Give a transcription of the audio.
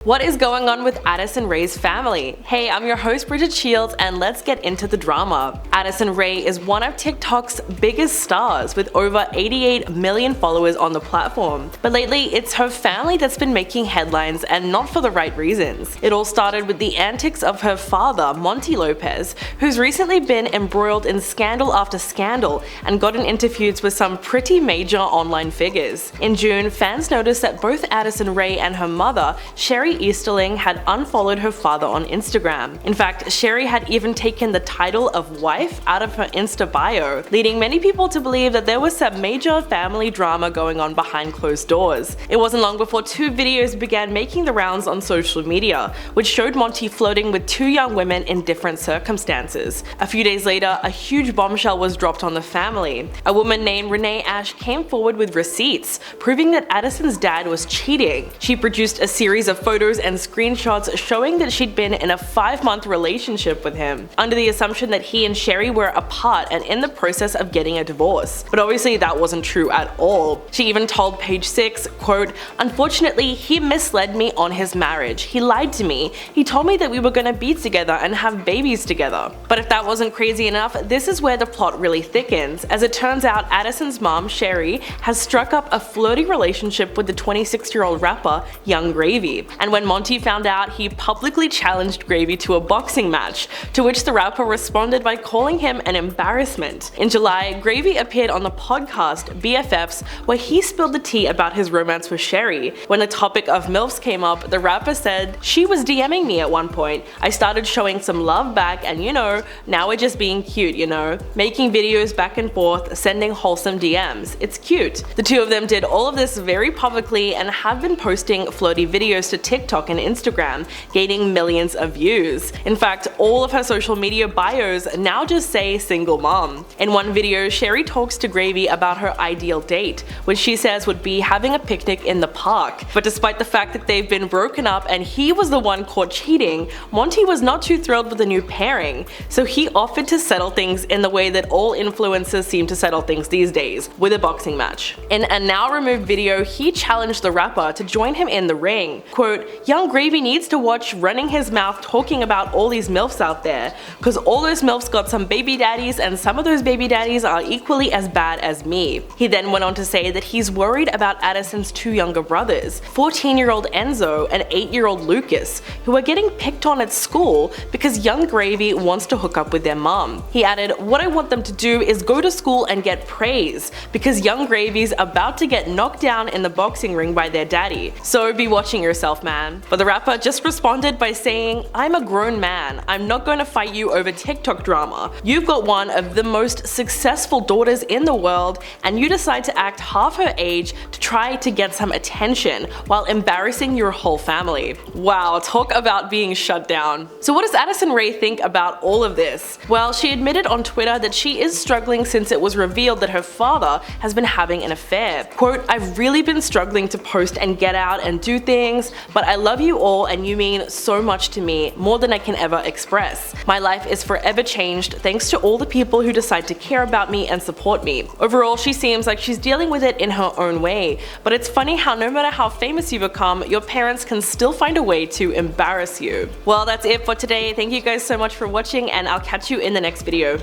What is going on with Addison Rae's family? Hey, I'm your host Bridget Shields and let's get into the drama. Addison Rae is one of TikTok's biggest stars with over 88 million followers on the platform. But lately, it's her family that's been making headlines and not for the right reasons. It all started with the antics of her father, Monty Lopez, who's recently been embroiled in scandal after scandal and gotten into feuds with some pretty major online figures. In June, fans noticed that both Addison Rae and her mother, Sherry Easterling, had unfollowed her father on Instagram. In fact, Sherry had even taken the title of wife out of her Insta bio, leading many people to believe that there was some major family drama going on behind closed doors. It wasn't long before two videos began making the rounds on social media, which showed Monty flirting with two young women in different circumstances. A few days later, a huge bombshell was dropped on the family. A woman named Renee Ash came forward with receipts, proving that Addison's dad was cheating. She produced a series of photos and screenshots showing that she'd been in a 5-month relationship with him, under the assumption that he and Sherry were apart and in the process of getting a divorce. But obviously that wasn't true at all. She even told Page 6, quote, "Unfortunately, he misled me on his marriage. He lied to me. He told me that we were gonna be together and have babies together." But if that wasn't crazy enough, this is where the plot really thickens. As it turns out, Addison's mom, Sherry, has struck up a flirty relationship with the 26-year-old rapper, Young Gravy. And when Monty found out, he publicly challenged Gravy to a boxing match, to which the rapper responded by calling him an embarrassment. In July, Gravy appeared on the podcast BFFs, where he spilled the tea about his romance with Sherry. When the topic of MILFs came up, the rapper said, "She was DMing me at one point. I started showing some love back and now we're just being cute, making videos back and forth, sending wholesome DMs. It's cute." The two of them did all of this very publicly and have been posting flirty videos to TikTok and Instagram, gaining millions of views. In fact, all of her social media bios now just say single mom. In one video, Sherry talks to Gravy about her ideal date, which she says would be having a picnic in the park. But despite the fact that they've been broken up and he was the one caught cheating, Monty was not too thrilled with the new pairing, so he offered to settle things in the way that all influencers seem to settle things these days, with a boxing match. In a now removed video, he challenged the rapper to join him in the ring. Quote, "Young Gravy needs to watch running his mouth talking about all these MILFs out there, cause all those MILFs got some baby daddies and some of those baby daddies are equally as bad as me." He then went on to say that he's worried about Addison's two younger brothers, 14-year-old Enzo and 8-year-old Lucas, who are getting picked on at school because Young Gravy wants to hook up with their mom. He added, "What I want them to do is go to school and get praise, because Young Gravy's about to get knocked down in the boxing ring by their daddy. So be watching yourself, man." But the rapper just responded by saying, "I'm a grown man. I'm not going to fight you over TikTok drama. You've got one of the most successful daughters in the world and you decide to act half her age to try to get some attention while embarrassing your whole family." Wow, talk about being shut down. So what does Addison Rae think about all of this? Well, she admitted on Twitter that she is struggling since it was revealed that her father has been having an affair. Quote, "I've really been struggling to post and get out and do things, but I love you all and you mean so much to me, more than I can ever express. My life is forever changed thanks to all the people who decide to care about me and support me." Overall, she seems like she's dealing with it in her own way, but it's funny how no matter how famous you become, your parents can still find a way to embarrass you. Well, that's it for today. Thank you guys so much for watching and I'll catch you in the next video.